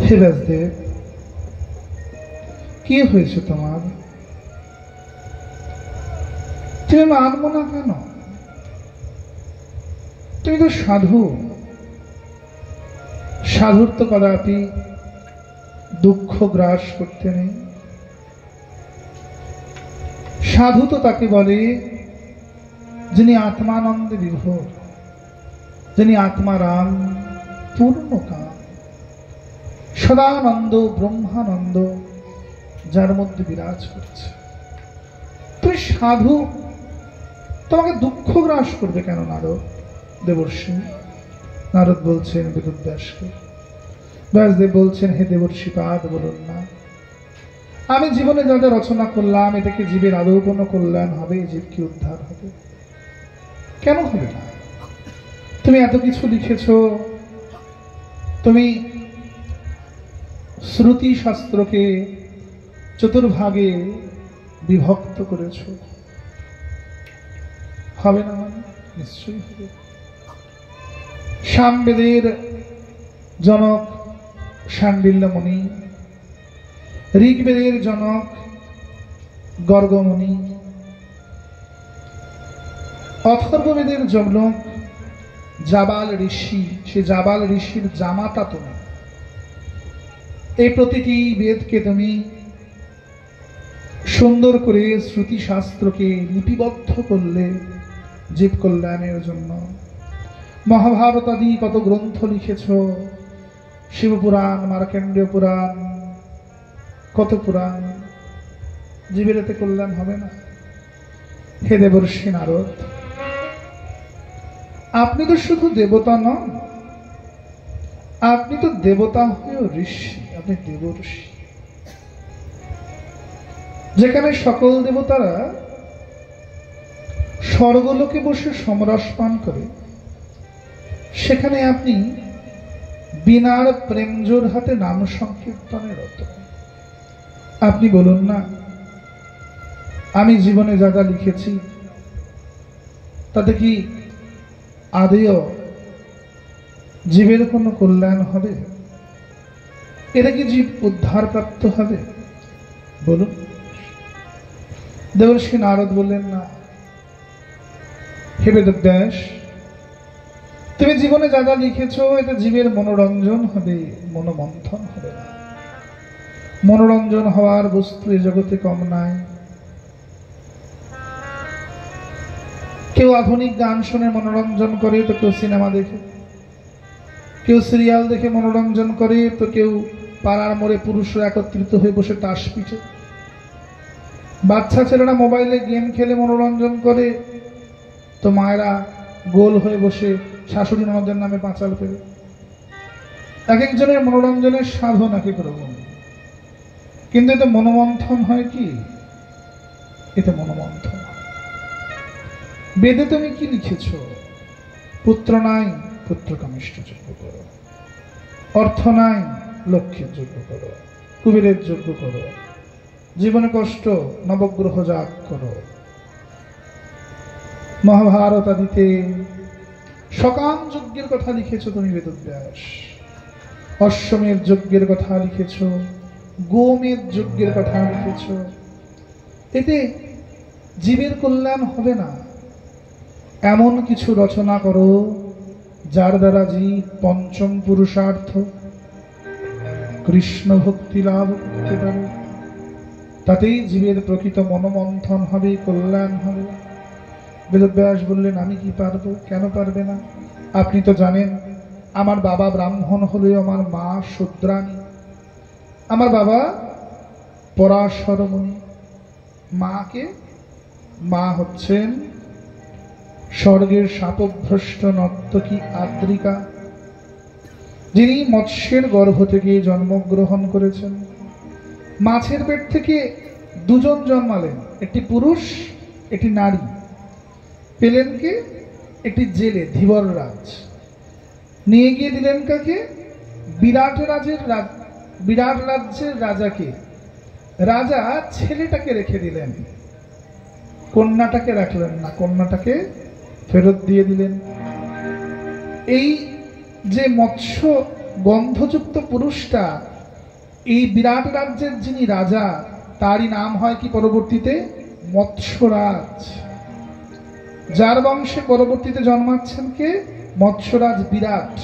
হে ব্যাসদেব, কি হয়েছে তোমার? তুমি মানবো না কেন? তুমি তো সাধু। সাধুর তো কদাপি দুঃখ গ্রাস করতে নেই। সাধু তো তাকে বলে যিনি আত্মানন্দে বিভোর, যিনি আত্মারাম পূর্ণকাম, সদানন্দ ব্রহ্মানন্দ যার মধ্যে বিরাজ করছে। তুমি সাধু, তোমাকে দুঃখ গ্রাস করবে কেন নারদ দেবর্ষি? নারদ বলছেন বেদব্যাসকে, ব্যাসদেব বলছেন হে দেবর্ষি পাদ বলুন না, আমি জীবনে যা যা রচনা করলাম এ থেকে জীবের আদৌ কোনো কল্যাণ হবে? জীব কি উদ্ধার হবে? কেন হবে না? তুমি এত কিছু লিখেছ, তুমি শ্রুতি শাস্ত্রকে চতুর্ভাগে বিভক্ত করেছ, হবে না? নিশ্চয়ই হবে। সামবেদের জনক শাণ্ডিল্য মুনি, ঋগ্বেদের জনক গর্গমুনি, অথর্ববেদের জনক জাবাল ঋষি, সে জাবাল ঋষির জামাতা তুমি। এই প্রতিটি বেদকে তুমি সুন্দর করে শ্রুতি শাস্ত্রকে লিপিবদ্ধ করলে জীব কল্যাণের জন্য। মহাভারত আদি কত গ্রন্থ লিখেছ, শিবপুরাণ, মার্কেন্ডীয় পুরাণ, কত পুরাণ। জীবের এতে কল্যাণ হবে না? হে দেবর্ষি নারদ, আপনি তো শুধু দেবতা নন, আপনি তো দেবতা হয়েও ঋষি, আপনি দেবর্ষি। যেখানে সকল দেবতারা স্বর্গলোকে বসে সমরস পান করে, সেখানে আপনি বিনার প্রেমজোর হাতে নাম সংকীর্তনের রত। আপনি বলুন না, আমি জীবনে যা যা লিখেছি তাতে কি আদেও জীবের কোনো কল্যাণ হবে? এটা কি জীব উদ্ধার প্রাপ্ত হবে? বলুন। দেবর্ষি নারদ বললেন না, হে বেদব্যাস, তুমি জীবনে যা যা লিখেছ এতে জীবের মনোরঞ্জন হবে, মনোমন্থন হবে না। মনোরঞ্জন হওয়ার বস্তু এ জগতে কম নাই। কেউ আধুনিক গান শুনে মনোরঞ্জন করে, তো কেউ সিনেমা দেখে, কেউ সিরিয়াল দেখে মনোরঞ্জন করে, তো কেউ পাড়ার মোড়ে পুরুষরা একত্রিত হয়ে বসে তাস পিঠে। বাচ্চা ছেলেরা মোবাইলে গেম খেলে মনোরঞ্জন করে, তো মায়েরা গোল হয়ে বসে শাশুড়ি ননদের নামে পাঁচাল পেরে। এক একজনের মনোরঞ্জনের সাধন এক এক রকম, কিন্তু এতে মনোমন্থন হয় কি? এতে মনোমন্থন। বেদে তুমি কি লিখেছ? পুত্র নাই, পুত্র কামিষ্ট যোগ্য করো। অর্থ নাই, লক্ষ্যের যোগ্য করো, কুবেরের যোগ্য করো। জীবনে কষ্ট, নবগ্রহ যাগ করো। মহাভারত আদিতে সকাম যজ্ঞের কথা লিখেছ তুমি বেদব্যাস, অশ্বমেধ যজ্ঞের কথা লিখেছ, গোমেধ যজ্ঞের কথা লিখেছ। এতে জীবের কল্যাণ হবে না। এমন কিছু রচনা করো যার দ্বারা জীব পঞ্চম পুরুষার্থ কৃষ্ণ ভক্তি লাভ করতে পারে। তাতেই জীবের প্রকৃত মনোমন্থন হবে, কল্যাণ হবে। বেদব্যাস বললেন, আমি কি পারবো? কেন পারবে না? আপনি তো জানেন আমার বাবা ব্রাহ্মণ হলেও আমার মা শূদ্রাণী। আমার বাবা পরাশর মুনি, মাকে মা হচ্ছেন স্বর্গের শাপভ্রষ্ট নর্তকী আদ্রিকা, যিনি মৎস্যের গর্ভ থেকে জন্মগ্রহণ করেছেন। মাছের পেট থেকে দুজন জন্মালেন, একটি পুরুষ একটি নারী। পেলেন কে? একটি জেলে ধীবর রাজ। নিয়ে গিয়ে দিলেন কাকে? বিরাট রাজ্যের রাজাকে। রাজা ছেলেটাকে রেখে দিলেন, কন্যাটাকে রাখলেন না, কন্যাটাকে ফেরত দিয়ে দিলেন। এই যে মৎস্য গন্ধযুক্ত পুরুষটা এই বিরাট রাজ্যের যিনি রাজা তারই নাম হয় কি পরবর্তীতে মৎস্যরাজ, যার বংশে পরবর্তীতে জন্মাচ্ছেন কে মৎস্যরাজ বিরাট।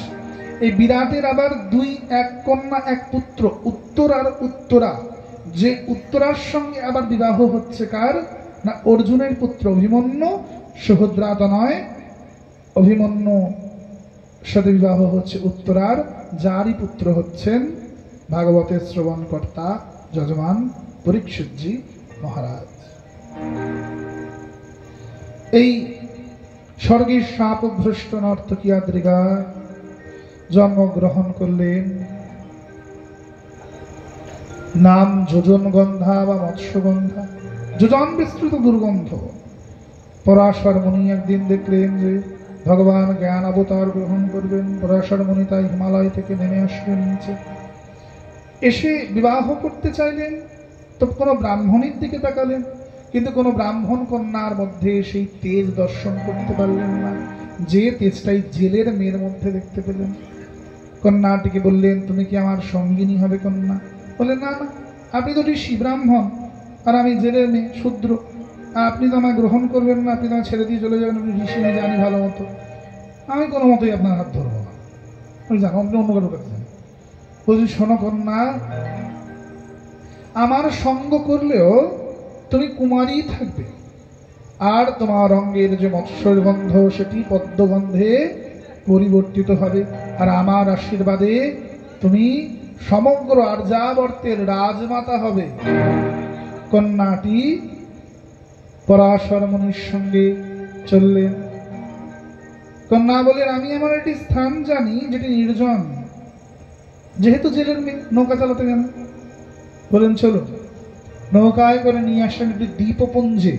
এই বিরাটের আবার দুই, এক কন্যা এক পুত্র, উত্তর আর উত্তরা। যে উত্তরার সঙ্গে আবার বিবাহ হচ্ছে কার না অর্জুনের পুত্র অভিমন্যু, সুভদ্রা নয়, অভিমন্যু সাথে বিবাহ হচ্ছে উত্তরার, যারই পুত্র হচ্ছেন ভাগবতের শ্রবণকর্তা যজমান পরীক্ষিতজি মহারাজ। এই স্বর্গের শাপভ্রষ্ট নর্তকিয়াদ্রিগা জন্মগ্রহণ করলেন। নাম যোজনগন্ধা বা মৎস্যগন্ধা, যোজন বিস্তৃত দুর্গন্ধ। পরাশর মুনি একদিন দেখলেন যে ভগবান জ্ঞান অবতার গ্রহণ করবেন। পরাশর মুনি তাই হিমালয় থেকে নেমে আসলেন নিচে, এসে বিবাহ করতে চাইলেন। তো কোনো ব্রাহ্মণের দিকে তাকালেন, কিন্তু কোনো ব্রাহ্মণ কন্যার মধ্যে সেই তেজ দর্শন করতে পারলেন না, যে তেজটাই জেলের মেয়ের মধ্যে দেখতে পেলেন। কন্যাটিকে বললেন, তুমি কি আমার সঙ্গিনী হবে কন্যা? বললেন, না না, আপনি তো ঋষি ব্রাহ্মণ আর আমি জেলের মেয়ে শূদ্র, আপনি তো আমায় গ্রহণ করবেন না, আপনি তো আমায় ছেড়ে দিয়ে চলে যাবেন। আপনি ঋষি, আমি জানি ভালো মতো, আমি কোনো মতোই আপনার হাত ধরবো না, আমি জানো আপনি অন্য কারো কাছে। বলছি, শোনো কন্যা, আমার সঙ্গ করলেও তুমি কুমারী থাকবে, আর তোমার অঙ্গের যে মৎস্যর গন্ধ সেটি পদ্মগন্ধে পরিবর্তিত হবে, আর আমার আশীর্বাদে তুমি সমগ্র আর্যাবর্তের রাজমাতা হবে। কন্যাটি পরাশর মুনির সঙ্গে চললেন। কন্যা বলেন, আমি আমার একটি স্থান জানি যেটি নির্জন, যেহেতু জেলের মেয়ে নৌকা চালাতে জানে। বলেন, চলো। নৌকায় করে নিয়ে আসেন একটি দ্বীপপুঞ্জে।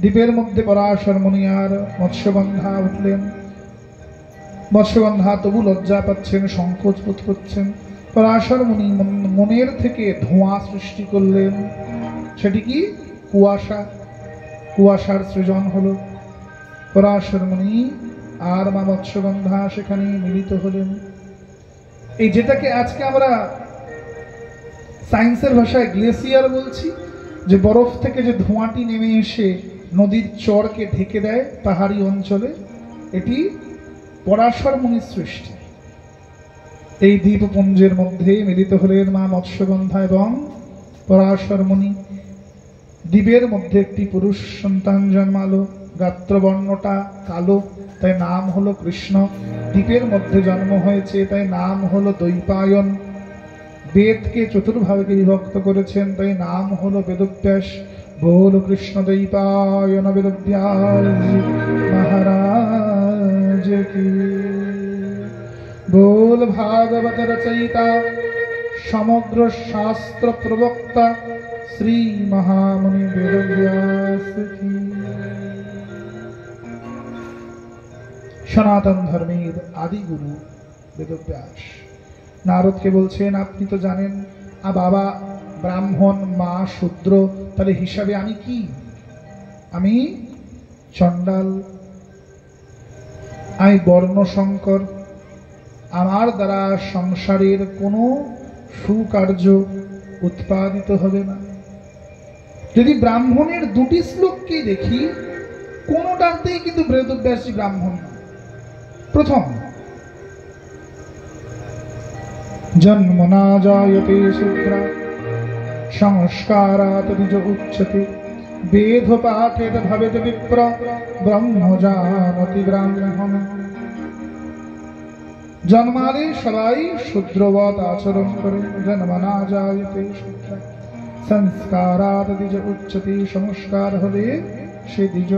দ্বীপের মধ্যে পরাশর মুনি আর মৎস্যগন্ধা উঠলেন। মৎস্যগন্ধা তবু লজ্জা পাচ্ছেন, সংকোচ বোধ করছেন। পরাশর মুনি মনের থেকে ধোঁয়া সৃষ্টি করলেন। সেটি কি? কুয়াশা। কুয়াশার সৃজন হলো। পরাশর মুনি আর মা মৎস্যগন্ধা সেখানে মিলিত হলেন। এই যেটাকে আজকে আমরা সায়েন্সের ভাষায় গ্লেসিয়ার বলছি, যে বরফ থেকে যে ধোঁয়াটি নেমে এসে নদীর চরকে ঢেকে দেয় পাহাড়ি অঞ্চলে, এটি পরাশর মুনির সৃষ্টি। এই দ্বীপপুঞ্জের মধ্যে মিলিত হলেন মা মৎস্যগন্ধা এবং পরাশর মুনি। দ্বীপের মধ্যে একটি পুরুষ সন্তান জন্মালো, গাত্রবর্ণটা কালো, তাই নাম হলো কৃষ্ণ। দ্বীপের মধ্যে জন্ম হয়েছে, তাই নাম হলো দ্বৈপায়ন। বেদকে চতুর্ভাগে বিভক্ত করেছেন, তাই নাম হলো বেদব্যাস। बोल कृष्ण द्वैपायन वेदव्यास महाराज की। बोल भागवत रचयिता समग्र शास्त्र प्रवक्ता श्री महामुनि वेदव्यास की। সনাতন ধর্মের আদি গুরু বেদব্যাস নারদকে বলছেন, আপনি তো জানেন বাবা ব্রাহ্মণ, মা শূদ্র, তাহলে হিসাবে আমি কি? আমি চণ্ডাল, আমি বর্ণ সংকর, আমার দ্বারা সংসারের কোনো সুকার্য উৎপাদিত হবে না। যদি ব্রাহ্মণের দুটি শ্লোককে দেখি, কোনোটাতেই কিন্তু বেদব্যাসী ব্রাহ্মণ না। প্রথম, জন্ম না জায়তে শূদ্রা সংস্কারাৎ দ্বিজ উচ্যতে বেদ পাঠেত ভবেত বিপ্র ব্রহ্মজানতি ব্রাহ্মণ। জন্মালে সবাই শূদ্রবৎ আচরণ করে। জন্ম না জায়তে শূদ্রা সংস্কারাৎ দ্বিজ উচ্যতে, সংস্কার হলে সে দ্বিজ,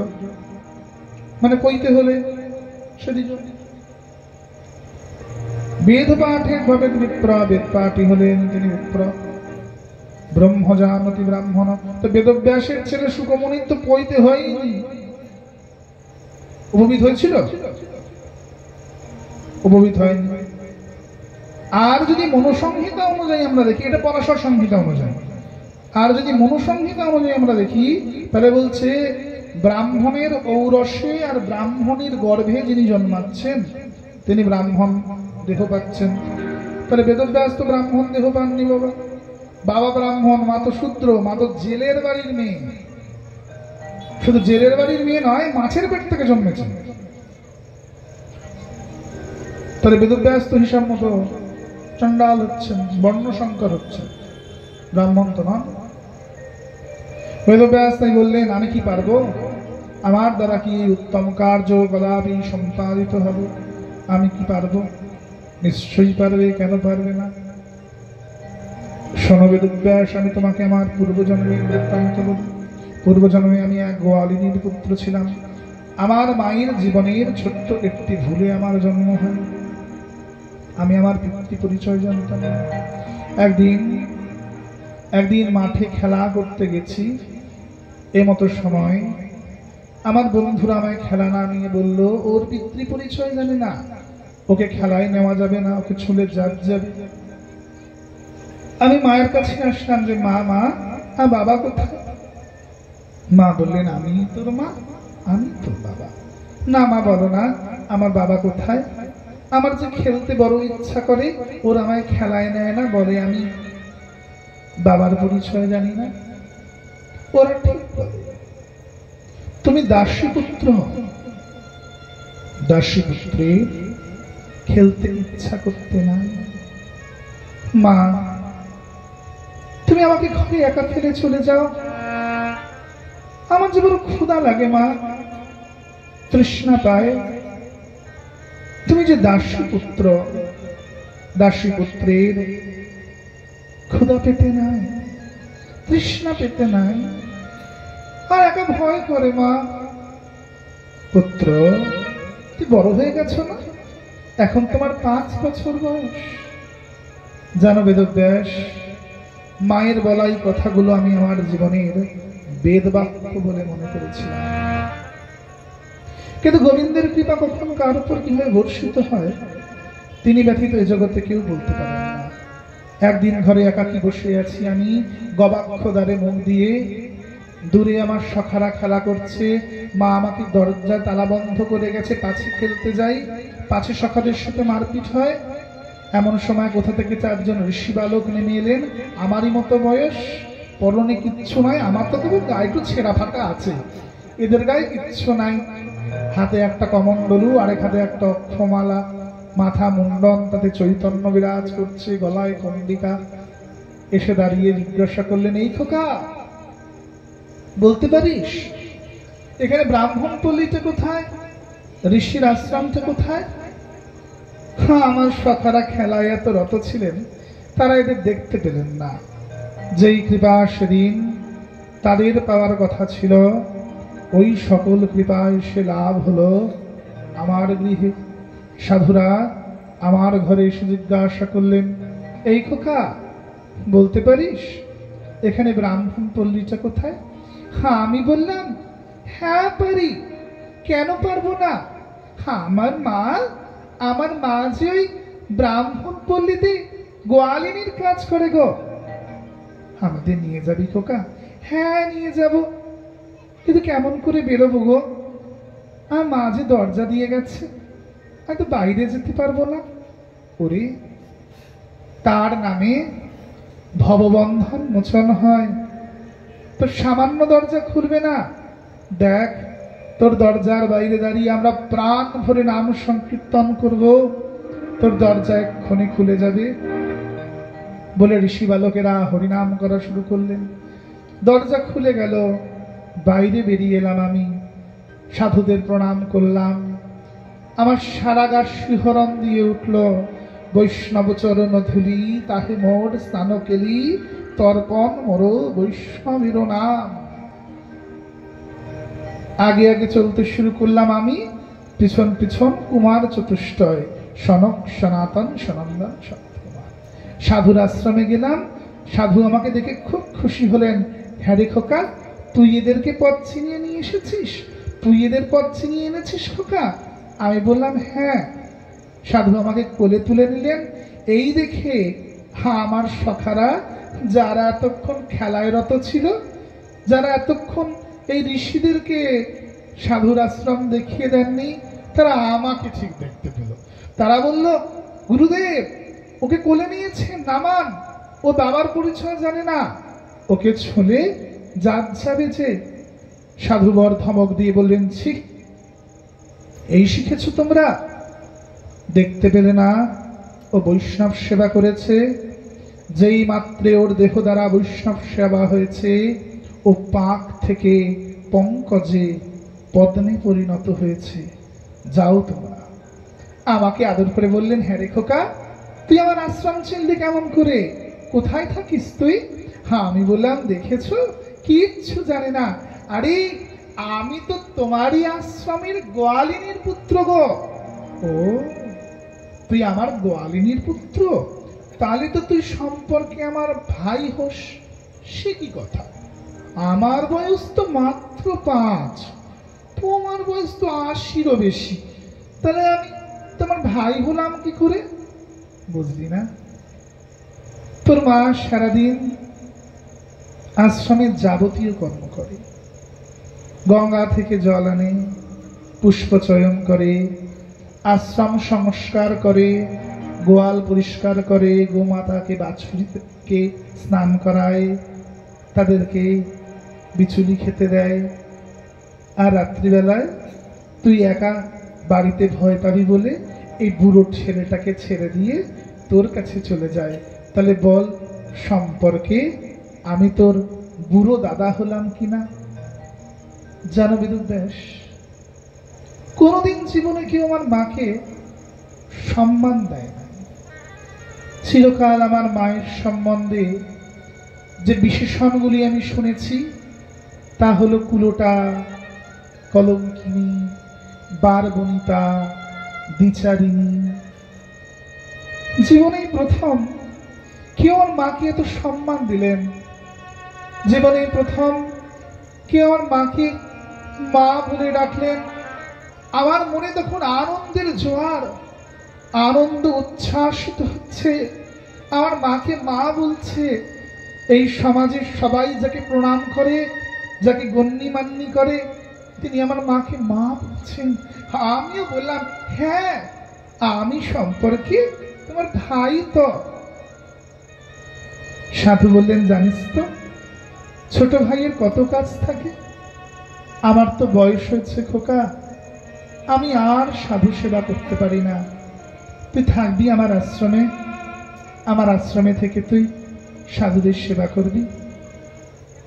মানে পৈতে হলে সে দ্বিজ। বেদ পাঠে ভবেত বিপ্র, বেদ পাঠী হলেন তিনি বিপ্র। ব্রহ্মজানতি ব্রাহ্মণ, তো বেদব্যাসের ছেলে সুকমুনি তো পৈতে হয়নি, উপবিত হয়েছিল? উপবিত হয়নি। আর যদি মনুসংহিতা অনুযায়ী আমরা দেখি, এটা পরাশর সংহিতা অনুযায়ী, আর যদি মনুসংহিতা অনুযায়ী আমরা দেখি, তাহলে বলছে ব্রাহ্মণের ঔরসে আর ব্রাহ্মণের গর্ভে যিনি জন্মাচ্ছেন তিনি ব্রাহ্মণ দেহ পাচ্ছেন। তাহলে বেদব্যাস তো ব্রাহ্মণ দেহ পাননি বাবা, বাবা ব্রাহ্মণ, মা তো শূদ্র, মা তো জেলের বাড়ির মেয়ে। শুধু জেলের বাড়ির মেয়ে নয়, মাছের পেট থেকে জন্মেছে। তাহলে বেদব্যাস তো হিসাব মতো চণ্ডাল হচ্ছেন, বর্ণশঙ্কর হচ্ছেন, ব্রাহ্মণ তো নন। বেদব্যাস তাই বললেন, আমি কি পারবো? আমার দ্বারা কি উত্তম কার্য কদাপি সম্পাদিত হবে? আমি কি পারবো? নিশ্চয়ই পারবে, কেন পারবে না? শোনো বেদব্যাস, আমি তোমাকে আমার পূর্বজন্মের বৃত্তান্ত বলি। পূর্বজন্মে আমি এক গোয়ালিনীর পুত্র ছিলাম। আমার মায়ের জীবনের ছোট্ট একটি ভুলে আমার জন্ম হয়। আমি আমার পিতৃ পরিচয় জানতাম না। একদিন মাঠে খেলা করতে গেছি। এমতো সময় আমার বন্ধুরা আমায় খেলা না নিয়ে বলল, ওর পিতৃ পরিচয় জানে না, ওকে খেলায় নেওয়া যাবে না, ওকে ছুলে যাবে। আমি মায়ের কাছে আসলাম যে মা বাবা কোথায়? মা বললেন, আমি তোর মা, আমি তোর বাবা। না মা, বলো না, আমার বাবা কোথায়? আমার যে খেলতে বড় ইচ্ছা করে, ওর আমায় খেলায় নেয় না, বলে আমি বাবার পরিচয় জানি না। ওরা ঠিক বলে, তুমি দাসী পুত্র, দাসী পুত্রের খেলতে ইচ্ছা করতে না। মা, তুমি আমাকে ঘরে একা ফেলে চলে যাও, আমার যে বড় ক্ষুধা লাগে মা, তৃষ্ণা পায়। তুমি যে দাসী পুত্র, দাসী পুত্রের ক্ষুধা পেতে নাই, তৃষ্ণা পেতে নাই, আর একা ভয় করে মা। পুত্র, তুই বড় হয়ে গেছো না? এখন তোমার 5 বছর বয়স। জানো বেদব্যাস, মায়ের বলা এই কথাগুলো আমি আমার জীবনের বেদ বাক্য বলে মনে করেছিলাম। কিন্তু গোবিন্দের কৃপা কখন কার উপর কিভাবে বর্ষিত হয়, তিনি ব্যতীত এ জগতে কেউ বলতে পারেন না। একদিন ঘরে একাকী বসে আছি আমি, গবাক্ষ দ্বারে মুখ দিয়ে। দূরে আমার সখারা খেলা করছে। মা আমাকে দরজা তালা বন্ধ করে গেছে, পাছে খেলতে যাই, পাছে সখাদের সাথে মারপিট হয়। এমন সময় কোথা থেকে 4 জন ঋষি বালক নেমে এলেন, আমারই মতো বয়স, পরনে কিচ্ছু নাই। আমার তো তবু গায়ে একটু ছেঁড়া ফাটা আছে, এদের গায়ে কিচ্ছু নাই। হাতে একটা কমণ্ডলু, আরেক হাতে একটা অক্ষমালা, মাথা মুন্ডন, তাতে চৈতন্য বিরাজ করছে, গলায় কন্ডিকা। এসে দাঁড়িয়ে জিজ্ঞাসা করলেন, এই খোকা, বলতে পারিস এখানে ব্রাহ্মণ পল্লীটা কোথায়, ঋষির আশ্রমটা কোথায়? হ্যাঁ, আমার সখারা খেলায় এত রত ছিলেন, তারা এদের দেখতে পেলেন না। যেই কৃপা সেদিন তাদের পাওয়ার কথা ছিল, ওই সকল কৃপায় সে লাভ হলো আমার গৃহে। সাধুরা আমার ঘরে এসে জিজ্ঞাসা করলেন, এই খোকা, বলতে পারিস এখানে ব্রাহ্মণ পল্লীটা কোথায়? হ্যাঁ, আমি বললাম, হ্যাঁ পারি, কেন পারবো না? আমার মা যে ওই ব্রাহ্মণ পল্লীতে গোয়ালিনীর কাজ করে গো। আমাদের নিয়ে যাবি খোকা? হ্যাঁ, নিয়ে যাব, কিন্তু কেমন করে বেরোবো গো? আর মা যে দরজা দিয়ে গেছে, আমি তো বাইরে যেতে পারবো না। ওরে, তার নামে ভববন্ধন মোচন হয়, তোর সামান্য দরজা খুলবে না। দেখ, তোর দরজার বাইরে দাঁড়িয়ে আমরা প্রাণ ভরে নাম সংকীর্তন করব, তোর দরজা এক্ষুনি খুলে যাবে। বলে ঋষি বালকেরা হরিনাম করা শুরু করলেন। দরজা খুলে গেল, বাইরে বেরিয়ে এলাম আমি। সাধুদের প্রণাম করলাম। আমার সারা গা শিহরণ দিয়ে উঠল। বৈষ্ণব চরণ ধুলি, তাহে মোর স্নান কেলি, তর্পণ মোর বৈষ্ণবীর নাম। আগে আগে চলতে শুরু করলাম আমি, পিছন পিছন কুমার চতুষ্টয়, সনক সনাতন সনন্দন সত্যকুমার। সাধুর আশ্রমে গেলাম। সাধু আমাকে দেখে খুব খুশি হলেন। হ্যাঁ রে খোকা, তুই এদেরকে পথ ছিনিয়ে নিয়ে এসেছিস? তুই এদের পথ ছিনিয়ে এনেছিস খোকা? আমি বললাম, হ্যাঁ। সাধু আমাকে কোলে তুলে নিলেন। এই দেখে আমার সখারা, যারা এতক্ষণ খেলায় রত ছিল, যারা এতক্ষণ এই ঋষিদেরকে সাধুর আশ্রম দেখিয়ে দেননি, তারা আমাকে ঠিক দেখতে পেল। তারা বলল, গুরুদেব, ওকে কোলে নিয়েছেন, নামান। ও বাবার পরিচয় জানে না, ওকে ছুঁলে জাত যাবে যে। সাধুবর ধমক দিয়ে বললেন, ছি, এই শিখেছো তোমরা? দেখতে পেলে না ও বৈষ্ণব সেবা করেছে? যেই মাত্রে ওর দেহ দ্বারা বৈষ্ণব সেবা হয়েছে, ও পাক থেকে পঙ্কজে পদ্মে পরিণত হয়েছে। যাও তোমরা। আমাকে আদর করে বললেন, হ্যাঁ রে খোকা, তুই আমার আশ্রম চিনলি কেমন করে? কোথায় থাকিস তুই? হ্যাঁ, আমি বললাম, দেখেছো, কিচ্ছু জানে না। আরে আমি তো তোমারই আশ্রমের গোয়ালিনীর পুত্র গো। ও, তুই আমার গোয়ালিনীর পুত্র? তাহলে তো তুই সম্পর্কে আমার ভাই হোস। সে কি কথা? আমার বয়স তো মাত্র 5, তোমার বয়স তো 80-ও বেশি। তাহলে আমি তোমার ভাই হলাম কি করে? বুঝলি না? তোর মা সারাদিন আশ্রমের যাবতীয় কর্ম করে, গঙ্গা থেকে জল আনে, পুষ্পচয়ন করে, আশ্রম সংস্কার করে, গোয়াল পরিষ্কার করে, গোমাতাকে বাছুরকে স্নান করায়, তাদেরকে বিচুলি খেতে দেয়। আর রাত্রিবেলায় তুই একা বাড়িতে ভয় পাবি বলে এই বুড়ো ছেলেটাকে ছেড়ে দিয়ে তোর কাছে চলে যায়। তাহলে বল, সম্পর্কে আমি তোর বুড়ো দাদা হলাম কিনা? জানো বেদব্যাস, কোনদিন জীবনে কেউ আমার মাকে সম্মান দেয় না। চিরকাল আমার মায়ের সম্বন্ধে যে বিশেষণগুলি আমি শুনেছি, তা হলো কুলোটা, কলঙ্কিনী, বারবনিতা, দ্বিচারিণী। জীবনেই প্রথম কেউ আমার মাকে এত সম্মান দিলেন। জীবনে প্রথম কেউ আমার মাকে মা বলে ডাকলেন। আমার মনে তখন আনন্দের জোয়ার, আনন্দ উচ্ছ্বাসিত হচ্ছে। আমার মাকে মা বলছে। এই সমাজের সবাই যাকে প্রণাম করে, যাকে গণ্যমান্য করে, তিনি আমার মাকে মা বলছেন। আমিও বললাম, হ্যাঁ, আমি সম্পর্কে তোমার ভাই তো। সাধু বললেন, জানিস তো ছোট ভাইয়ের কত কাজ থাকে? আমার তো বয়স হয়েছে খোকা, আমি আর সাধু সেবা করতে পারি না। তুই থাকবি আমার আশ্রমে, আমার আশ্রমে থেকে তুই সাধুদের সেবা করবি।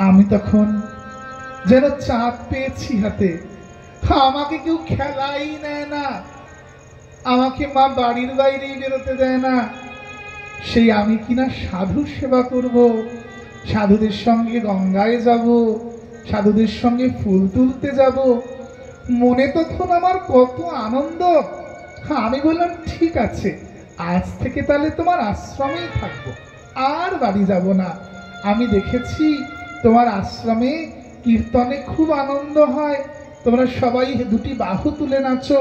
আমি তখন যেন চাপ পেয়েছি হাতে। আমাকে কেউ খেলাই নেয় না, আমাকে মা বাড়ির বাইরেই বেরোতে দেয় না। সেই আমি কিনা সাধু সেবা করব, সাধুদের সঙ্গে গঙ্গায় যাব, সাধুদের সঙ্গে ফুল তুলতে যাব। মনে তখন আমার কত আনন্দ। আমি বললাম, ঠিক আছে, আজ থেকে তাহলে তোমার আশ্রমেই থাকবো, আর বাড়ি যাব না। আমি দেখেছি তোমার আশ্রমে কীর্তনে খুব আনন্দ হয়, তোমরা সবাই দুটি বাহু তুলে নাচো,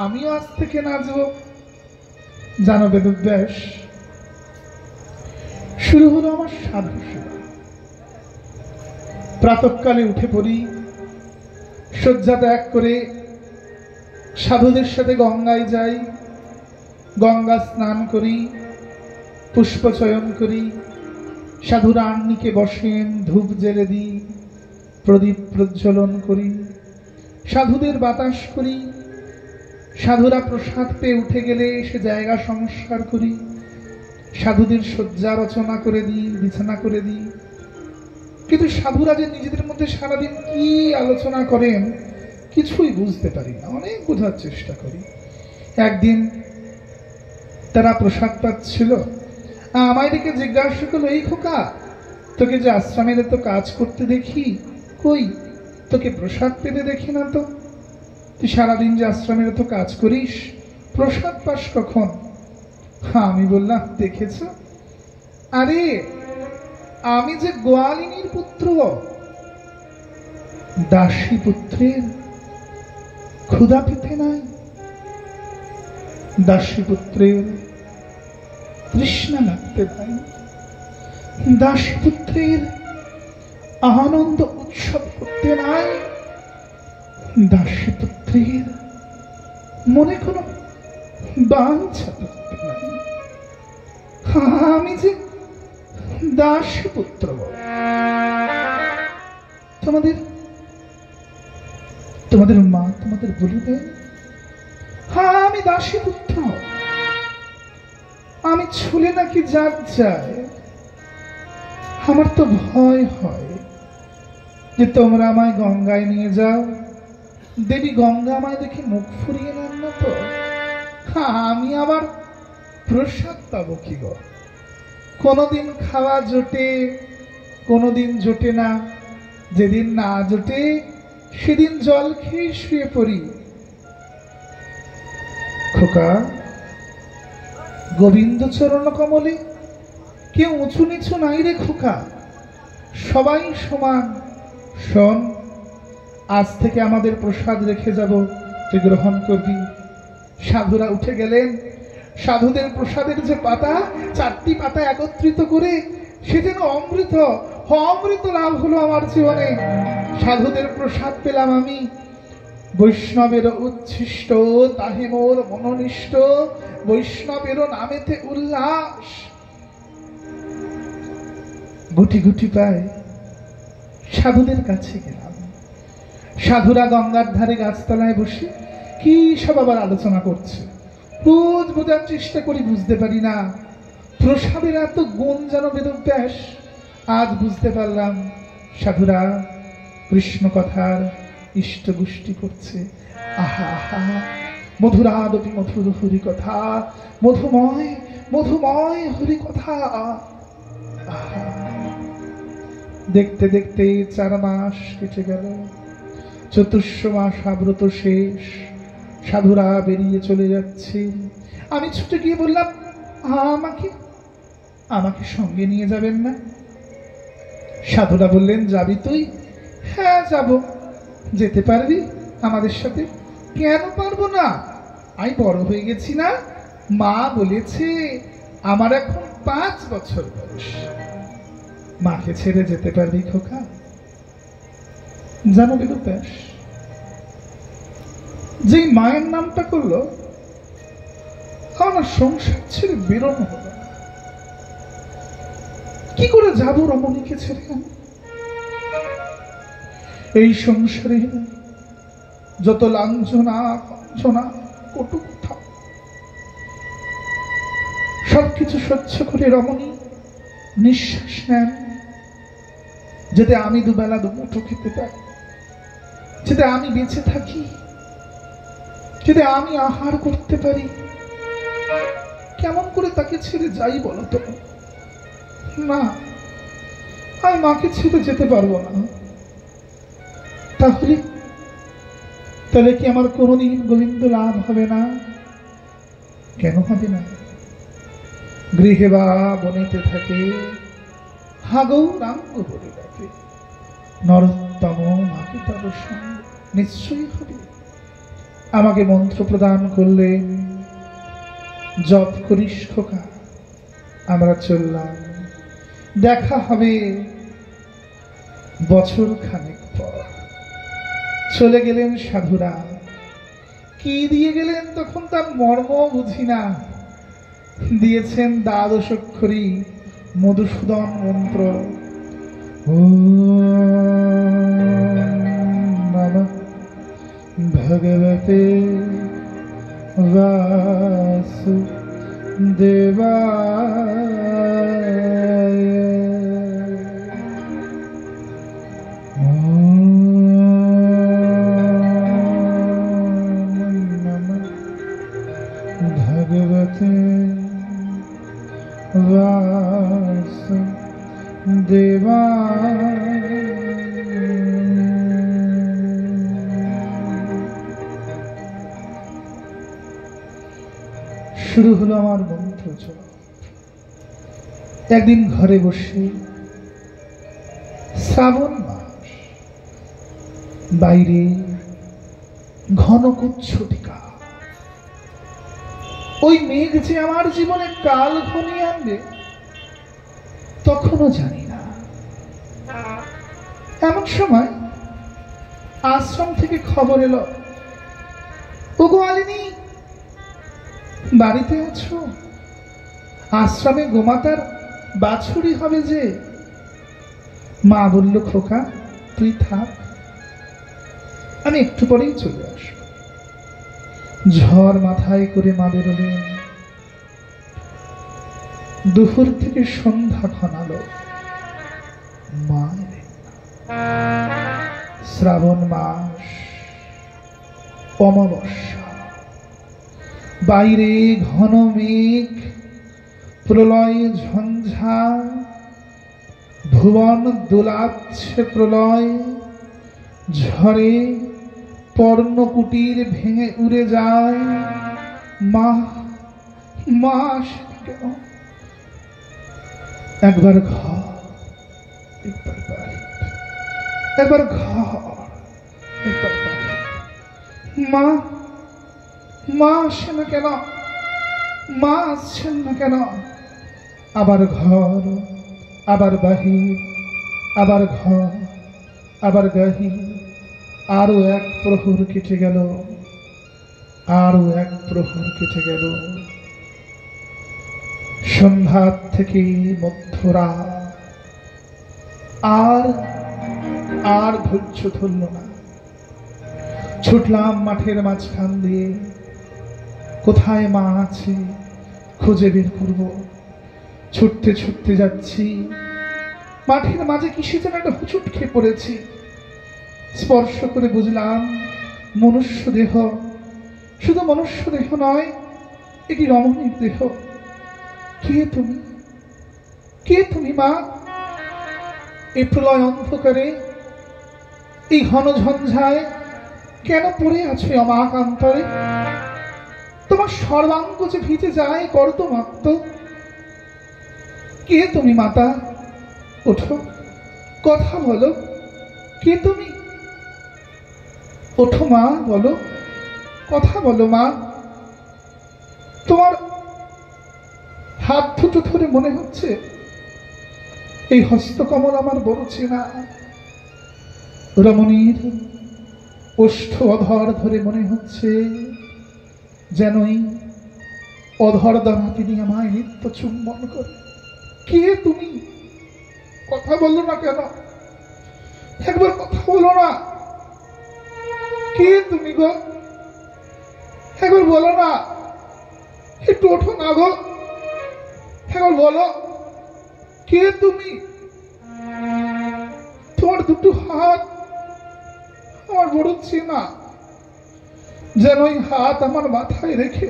আমিও আজ থেকে নাচবো। জানো বেদব্যাস, শুরু হলো আমার সাধু সেবা। প্রাতঃকালে উঠে পড়ি, শয্যা ত্যাগ করে সাধুদের সাথে গঙ্গায় যাই, গঙ্গা স্নান করি, পুষ্পচয়ন করি, সাধুরা আন্নিকে বসেন, ধূপ জেলে দিই, প্রদীপ প্রজ্বলন করি, সাধুদের বাতাস করি। সাধুরা প্রসাদ পেয়ে উঠে গেলে সে জায়গা সংস্কার করি, সাধুদের শয্যা রচনা করে দিই, বিছানা করে দিই। কিন্তু সাধুরা যে নিজেদের মধ্যে সারাদিন কি আলোচনা করেন কিছুই বুঝতে পারি না, অনেক বোঝার চেষ্টা করি। একদিন তারা প্রসাদ পাচ্ছিল, আমায় ডেকে জিজ্ঞাসা করলো, এই খোকা, তোকে যে আশ্রমের তো কাজ করতে দেখি, কই তোকে প্রসাদ পেতে দেখি না তো? তুই সারাদিন যে আশ্রমের তো কাজ করিস, প্রসাদ পাস কখন? আমি বললাম, দেখেছ, আরে আমি যে গোয়ালিনীর পুত্র, দাসী পুত্রের ক্ষুধা পেতে নাই, দাসী পুত্রের তৃষ্ণা লাগতে নাই, দাসী পুত্রের আনন্দ উৎসব করতে নাই, দাসী পুত্রের মনে কোনো বাঞ্ছা করতে নাই। আমি যে দাসী পুত্র তোমাদের তোমাদের মা তোমাদের বলিবে, হ্যাঁ আমি দাসী পুত্র, আমি ছুলে নাকি যার যায়। আমার তো ভয় হয় যে তোমরা আমায় গঙ্গায় নিয়ে যাও, দেবী গঙ্গা আমায় দেখে মুখ ফুরিয়ে নেন না তো, আমি আবার প্রসাদ পাবো কি গো? কোনোদিন খাওয়া জোটে, কোনোদিন জোটে না, যেদিন না জোটে সেদিন জল খেয়ে শুয়ে পড়ি। খোকা, গোবিন্দ চরণ কমলে কেউ উঁচু নিচু নাই রে খোকা, সবাই সমান। শোন, আজ থেকে আমাদের প্রসাদ রেখে যাব, তুই গ্রহণ করবি। সাধুরা উঠে গেলেন। সাধুদের প্রসাদের যে পাতা, 4টি পাতা একত্রিত করে সে যেন অমৃত, অমৃত লাভ হলো আমার জীবনে। সাধুদের প্রসাদ পেলাম আমি, বৈষ্ণবের উচ্ছিষ্ট তাহে মোর মনোনিষ্ট, বৈষ্ণবের নামেতে উল্লাস। গুটি গুটি পায় সাধুদের কাছে গেলাম। সাধুরা গঙ্গার ধারে গাছতলায় বসে কি সব আবার আলোচনা করছে। রোজ বোঝার চেষ্টা করি, বুঝতে পারি না। প্রসাদের এত গুণ যেন বেদব্যাস। আজ বুঝতে পারলাম সাধুরা কৃষ্ণ কথার ইষ্ট গোষ্ঠী করছে। আহা আহা, মধুরাদপি মধুর হরি কথা, মধুময় মধুময় হরি কথা। আহা, দেখতে দেখতে 4 মাস কেটে গেল। চতুর্থ মাস আব্রত শেষ, সাধুরা বেরিয়ে চলে যাচ্ছে। আমি ছুটে গিয়ে বললাম, আমাকে আমাকে সঙ্গে নিয়ে যাবেন না? সাধুরা বললেন, যাবি তুই? হ্যাঁ যাব। যেতে পারবি আমাদের সাথে? কেন পারবো না, আমি বড় হয়ে গেছি না। মা বলেছে আমার এখন 5 বছর বয়স। মাকে ছেড়ে যেতে পারবি খোকা? জানো বেদব্যাস, যে মায়ের নামটা করলো আমার সংসার ছেড়ে বেরোনো হলো না। কি করে যাবো রমণীকে ছেড়ে? এই সংসারে যত লাঞ্ছনা বঞ্চনা কটু কথা সবকিছু সহ্য করে রমণী নিঃশ্বাস নেন, যাতে আমি দুবেলা দুমুঠো খেতে পাই, যাতে আমি বেঁচে থাকি, যাতে আমি আহার করতে পারি। কেমন করে তাকে ছেড়ে যাই বলো তো? না, আমি মাকে ছেড়ে যেতে পারবো না। তাহলে কি আমার কোনোদিন গোবিন্দ লাভ হবে না? কেন হবে না? গৃহে বা বনেতে থাকে, হাগৌরাঙ্গ বলে ডাকে, নরোত্তম মাকে তার সঙ্গে নিশ্চয়ই হবে। আমাকে মন্ত্র প্রদান করলেন, জপ করিস খোকা। আমরা চললাম, দেখা হবে বছর খানেক পর। চলে গেলেন সাধুরা। কি দিয়ে গেলেন তখন তার মর্ম বুঝি না। দিয়েছেন 12 অক্ষরী মধুসূদন মন্ত্র। ওম নমঃ ভগবতে বাসুদেবায়। ভগবতে বাসুদেবায়। শুরু হলো আমার মন্ত্র জপ। একদিন ঘরে বসে, শ্রাবণ মাস, বাইরে ঘন কুচ্ছটিকা। ওই মেঘ যে আমার জীবনে কাল ঘনিয়ে আনবে তখনও জানি না। এমন সময় আশ্রম থেকে খবর এলো, ওগো আলিনী, বাড়িতে আছো? আশ্রমে গোমাতার বাছুরি হবে যে। মা বলল, খোকা তুই থাক, আমি একটু পরেই চলে আসবো। ঝড় মাথায় করে মা বেরোলেন। দুপুর থেকে সন্ধ্যা ঘনালো, মা এলেন না। শ্রাবণ মাস, অমাবস্যা, বাইরে ঘন মেঘ, প্রলয় ঝঞ্ঝা, ভুবন দোলাচ্ছে প্রলয়। ঝড়ে পর্ণকুটির ভেঙে উড়ে যায়। মা মা আসেন কেন? একবার ঘর, একবার বাড়ি, একবার ঘর, একবার বাড়ি। মা মা আসে না কেন? মা আসছেন না কেন? আবার ঘর, আবার বাহির, আবার ঘর, আবার গাহির। আরো এক প্রহর কেটে গেল, আরো এক প্রহর কেটে গেল। সন্ধ্যা থেকে মধ্যরাত। আর আর ধৈর্য ধরল না। ছুটলাম মাঠের মাঝখান দিয়ে। কোথায় মা আছে খুঁজে বের করব। ছুটতে ছুটতে যাচ্ছি। মাঠের মাঝে কিসে যেন একটা হুচুট খেয়ে পড়েছি। স্পর্শ করে বুঝলাম মনুষ্য দেহ। শুধু মনুষ্য দেহ নয়, এটি রমণীর দেহ। কে তুমি? কে তুমি মা? এই প্রলয় অন্ধকারে, এই ঘন ঝঞ্ঝায় কেন পড়ে আছো অমাক অন্তরে? তোমার সর্বাঙ্গ যে ভিজে যায় কর্দমাক্ত। কে তুমি মাতা? ওঠো, কথা বলো। কে তুমি? ওঠো মা, বলো, কথা বলো মা। তোমার হাত দুটো ধরে মনে হচ্ছে এই হস্তকমল আমার বড় চেনা। রমণীর ওষ্ঠ অধর ধরে মনে হচ্ছে যেনই অধর দ্বারা তিনি আমায় নিত্য চুম্বন করে। কে তুমি? কথা বললো না কেন? একবার কথা বলো না। কে তুমি গো? একবার বলো না। একটু ওঠো না গো, একবার বলো কে তুমি? তোমার দুটো হাত আমার বড় চেনা। যেন ওই হাত আমার মাথায় রেখে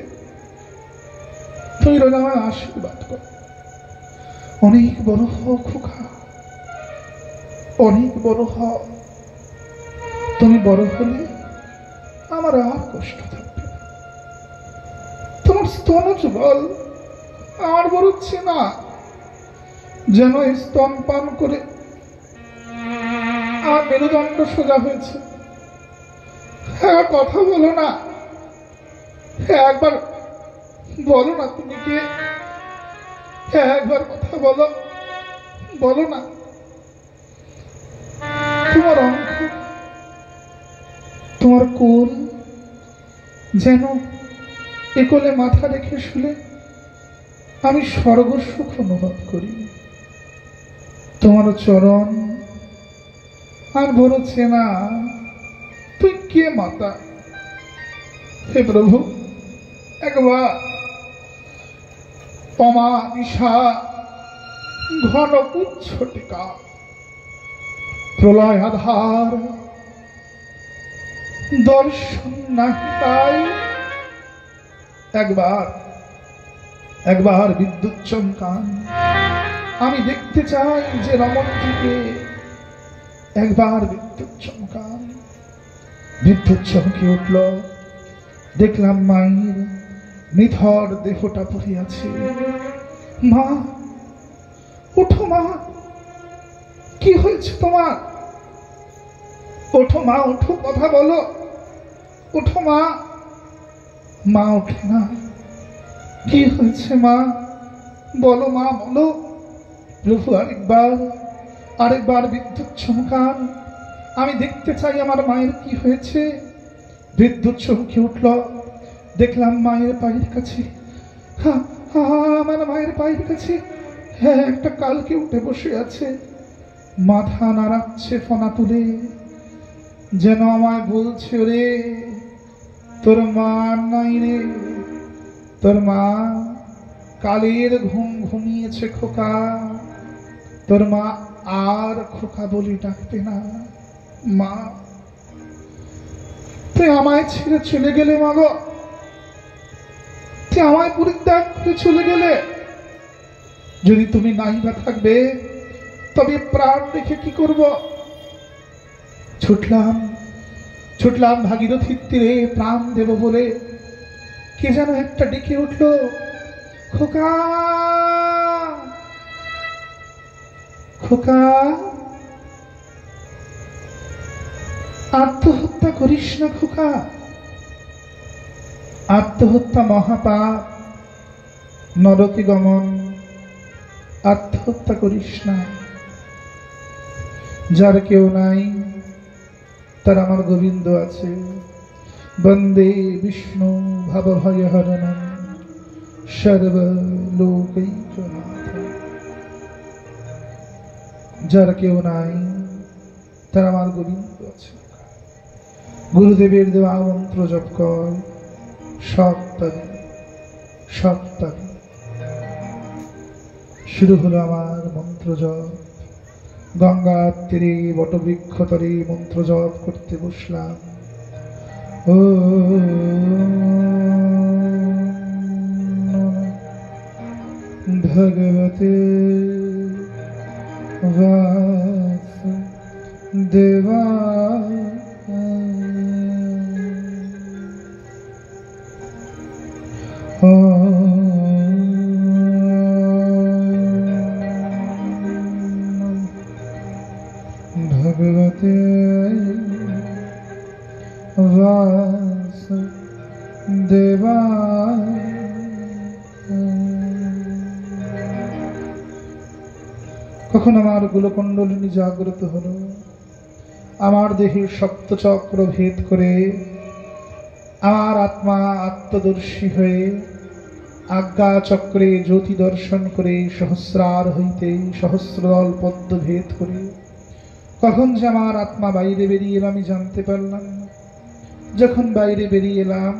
তুমি রোজ আমায় আশীর্বাদ করো। অনেক বড় হও খোকা, অনেক বড় হও। তুমি বড় হলে আমার আর কষ্ট থাকবে না। তোমার স্তন যুগল আমার বড় চেনা। যেন স্তন পান করে আমার মেরুদণ্ড সোজা হয়েছে। একবার কথা বলো না। একবার বলো না তুমি কে? একবার কথা বলো, বলো না। তোমার অঙ্ক, তোমার কোল যেন এ কোলে মাথা রেখে শুলে আমি স্বর্গ সুখ অনুভব করি। তোমার চরণ আর বড় চেনা। তুই কে মাতা? হে প্রভু, একবার অমা নিশা ঘন পুচ্ছ টিকা প্রলয় আধার দর্শন নাহি তাই। একবার একবার বিদ্যুৎ চমকান। আমি দেখতে চাই যে রমণীটিকে। একবার বিদ্যুৎ চমকান। বিদ্যুৎ চমকে উঠল। দেখলাম মায়ের নিথর দেহটা পড়ে আছে। মা ওঠো মা, কি হয়েছে তোমার? ওঠো মা, ওঠো, কথা বলো। ওঠো মা। মা ওঠে না। কি হয়েছে মা? বলো মা, বলো। প্রভু আরেকবার, আরেকবার বিদ্যুৎ চমকান। আমি দেখতে চাই আমার মায়ের কি হয়েছে। বিদ্যুৎ চমকে উঠল। দেখলাম মায়ের পায়ের কাছে, আমার মায়ের পায়ের কাছে হ্যাঁ, একটা কালকে উঠে বসে আছে, মাথা নাড়াচ্ছে ফনা তুলে, যেন আমায় বলছে, রে তোর মা নাই রে, তোর মা কালের ঘুম ঘুমিয়েছে খোকা, তোর মা আর খোকা বলি ডাকবে না। মা, তুই আমায় ছেড়ে চলে গেলে, মা গো, তুই আমায় পরিত্যাগ করে চলে গেলে। যদি তুমি নাই বা থাকবে, তবে প্রাণ রেখে কি করব? ছুটলাম ভাগীরথীর তীরে প্রাণ দেব বলে। কে যেন একটা ডেকে উঠল, খোকা খোকা, আত্মহত্যা করিস না খোকা, আত্মহত্যা মহাপাপ, নরকে গমন, আত্মহত্যা করিস না। যার কেউ নাই, তার আমার গোবিন্দ আছে। বন্দে বিষ্ণু ভবভয়হরণম সর্বলোকৈকনাথম। যার কেউ নাই, তার আমার গোবিন্দ আছে। গুরুদেবের দেওয়া মন্ত্র জপ কর, সব পাবি, সব পাবি। শুরু হলো আমার মন্ত্র জপ। গঙ্গার তীরে বটবৃক্ষ তরে মন্ত্র জপ করতে বসলাম। ও ভগবতে বাসুদেবায়। ভগবতে বাসুদেবায়। কখন আমার গুলকুণ্ডলিনী জাগ্রত হলো, আমার দেহে সপ্তচক্র ভেদ করে আমার আত্মা আত্মদর্শী হয়ে আজ্ঞা চক্রে জ্যোতি দর্শন করে সহস্রার হইতে সহস্রদল পদ্ম ভেদ করে কখন যে আমার আত্মা বাইরে বেরিয়ে এলাম আমি জানতে পারলাম না। যখন বাইরে বেরিয়ে এলাম,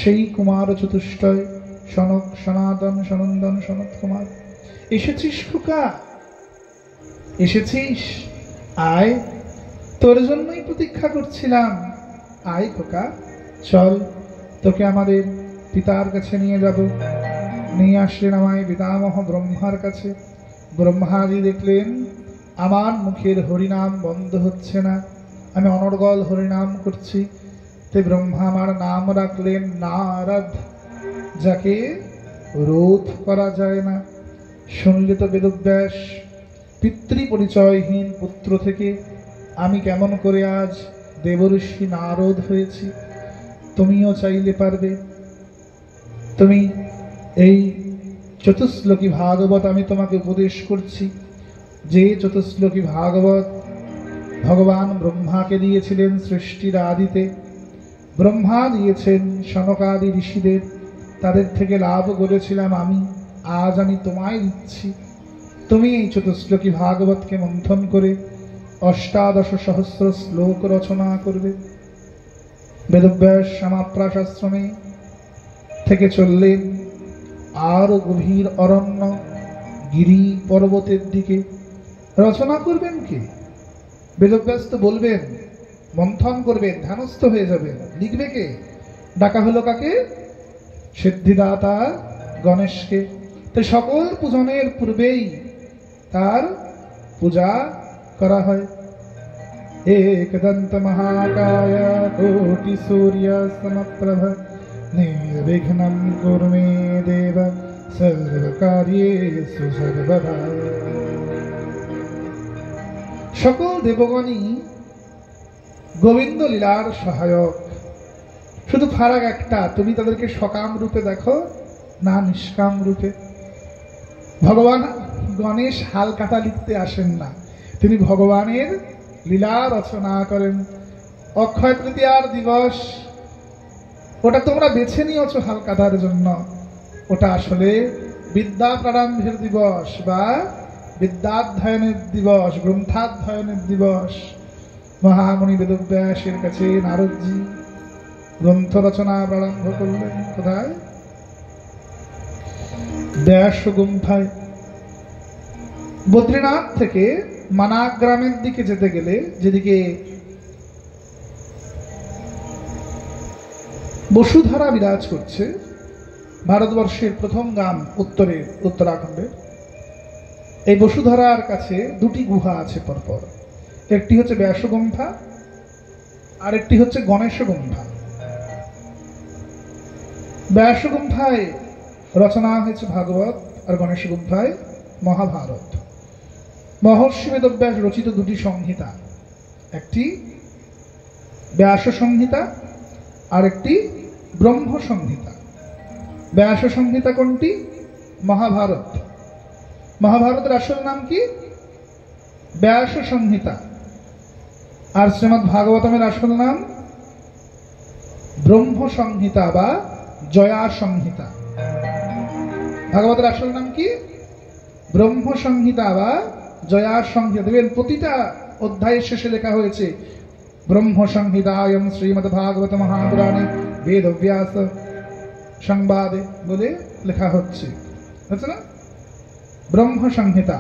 সেই কুমার চতুষ্টয় সনক সনাতন সনন্দন সনত কুমার, এসেছিস খোকা, এসেছিস? আয়, তোর জন্যই প্রতীক্ষা করছিলাম। আয় খোকা, চল, তোকে আমাদের পিতার কাছে নিয়ে যাব। নিয়ে আসলেন আমায় পিতামহ ব্রহ্মার কাছে। ব্রহ্মাজি দেখলেন আমার মুখের হরিনাম বন্ধ হচ্ছে না, আমি অনর্গল হরিনাম করছি। তে ব্রহ্মা আমার নাম রাখলেন নারদ, যাকে রোধ করা যায় না। শুনলে তো বেদব্যাস, পিতৃ পরিচয়হীন পুত্র থেকে আমি কেমন করে আজ দেবঋষি নারদ হয়েছি। তুমিও চাইলে পারবে। তুমি এই চতুশ্লোকী ভাগবত আমি তোমাকে উপদেশ করছি, যে চতুশ্লোকী ভাগবত ভগবান ব্রহ্মাকে দিয়েছিলেন সৃষ্টির আদিতে। ব্রহ্মা দিয়েছেন সনকাদি ঋষিদের, তাদের থেকে লাভ করেছিলাম আমি, আজ আমি তোমায় দিচ্ছি। তুমি এই চতুশ্লোকী ভাগবতকে মন্থন করে ১৮ সহস্র শ্লোক রচনা করবে। বেদব্যাস শ্যামাপ্রাস আশ্রমে থেকে চললেন আরো গভীর অরণ্য গিরি পর্বতের দিকে। রচনা করবেন কে? বেদব্যাস তো বলবেন, মন্থন করবেন, ধ্যানস্থ হয়ে যাবেন। লিখবে কে? ডাকা হলো কাকে? সিদ্ধিদাতা গণেশকে। তো সকল পূজনের পূর্বেই তার পূজা করা হয়। एकदंत महाकाय कोटि सूर्य समप्रभ निर्विघ्नं कुरु मे देव सर्वकार्येषु सर्वदा। সকল দেবগণই গোবিন্দ লীলার সহায়ক, শুধু ফারাক একটা, তুমি তাদেরকে সকাম রূপে দেখো না নিষ্কাম রূপে। ভগবান গণেশ হাল কাটা লিখতে আসেন না, তিনি ভগবানের লীলা রচনা করেন। অক্ষয় তৃতীয়ার দিবস, ওটা তোমরা বেছে নিয়েছো হাল কাটার জন্য, ওটা আসলে বিদ্যা প্রারম্ভের দিবস বা বিদ্যাধ্যয়নের দিবস, গ্রন্থাধ্যয়নের দিবস। মহামুনি বেদব্যাসের কাছে নারদজি গ্রন্থ রচনা প্রারম্ভ করলেন। কোথায়? ব্যাস গুম্ফায়। বদ্রীনাথ থেকে মানাগ্রামের দিকে যেতে গেলে, যেদিকে বসুধারা বিরাজ করছে, ভারতবর্ষের প্রথম গ্রাম উত্তরে উত্তরাখণ্ডে, এই বসুধারার কাছে দুটি গুহা আছে পরপর। একটি হচ্ছে ব্যাসগুম্ফা, আর একটি হচ্ছে গণেশ গুম্ফা। ব্যাসগুম্ফায় রচনা হয়েছে ভাগবত, আর গণেশ গুম্ফায় মহাভারত। মহর্ষি বেদব্যাস রচিত দুটি সংহিতা, একটি ব্যাস সংহিতা আর একটি ব্রহ্ম সংহিতা। ব্যাস সংহিতা কোনটি? মহাভারত। মহাভারতের আসল নাম কি? ব্যাস সংহিতা। আর শ্রীমদ্ ভাগবতমের আসল নাম ব্রহ্ম সংহিতা বা জয়া সংহিতা। ভাগবতের আসল নাম কি? ব্রহ্ম সংহিতা বা জয়া সংহিতা। দেখবেন প্রতিটা অধ্যায়ের শেষে লেখা হয়েছে ব্রহ্ম সংহিতায়ম শ্রীমদ্ ভাগবত মহাপুরাণে বেদব্যাস সংবাদে বলে লেখা হচ্ছে, বুঝছে না? ব্রহ্ম সংহিতা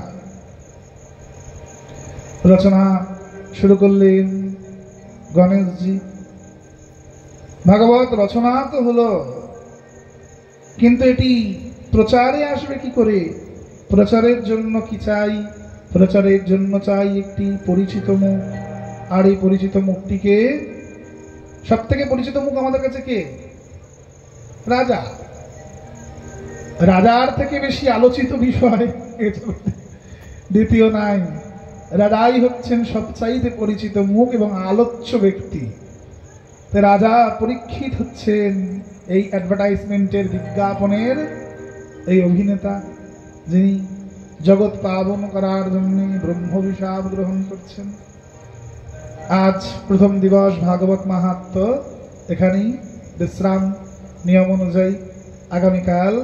রচনা শুরু করলেন গণেশজি। ভাগবত রচনা তো হলো, কিন্তু এটি প্রচারে আসবে কি করে? প্রচারের জন্য কি চাই? প্রচারের জন্য চাই একটি পরিচিত মুখ। আর এই পরিচিত মুখটিকে, সব থেকে পরিচিত মুখ আমাদের কাছে কে? রাজা। রাজার থেকে বেশি আলোচিত বিষয় দ্বিতীয় নাই। রাজাই হচ্ছেন সবচাইতে পরিচিত মুখ এবং আলোচ্য ব্যক্তি। রাজা পরীক্ষিত হচ্ছেন এই অ্যাডভার্টাইজমেন্টের, বিজ্ঞাপনের এই অভিনেতা, যিনি জগৎ পাবন করার জন্য ব্রহ্মভিশাপ গ্রহণ করছেন। আজ প্রথম দিবস ভাগবত মাহাত্ম্য এখানেই বিশ্রাম। নিয়ম অনুযায়ী আগামীকাল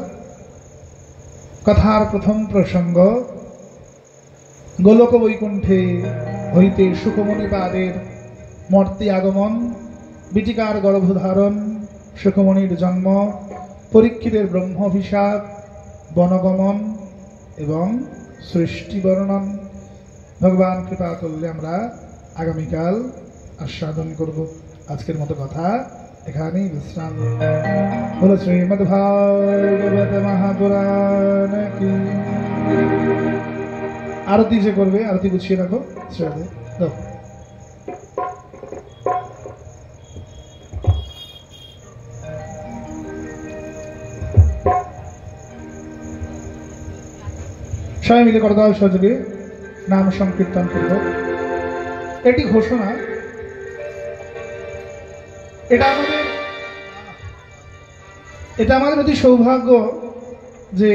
কথার প্রথম প্রসঙ্গ গোলক বৈকুণ্ঠে হইতে সুখমণিপাদের মর্তি আগমন, বিটিকার গর্ভধারণ, সুখমণির জন্ম, পরীক্ষিতের ব্রহ্মাভিষেক, বনগমন এবং সৃষ্টি বর্ণন। ভগবান কৃপা করলে আমরা আগামীকাল আস্বাদন করব। আজকের মতো কথা এখানেই বিশ্রাম। বলো শ্রীমদ্ ভাগবত মহাপুরাণ কি। আরতি যে করবে, আরতি গুছিয়ে রাখো। ছেড়ে দাও। সবাই মিলে করতে হবে সহযোগে নাম সংকীর্তন করব। এটি ঘোষণা, এটা আমাদের অতি সৌভাগ্য যে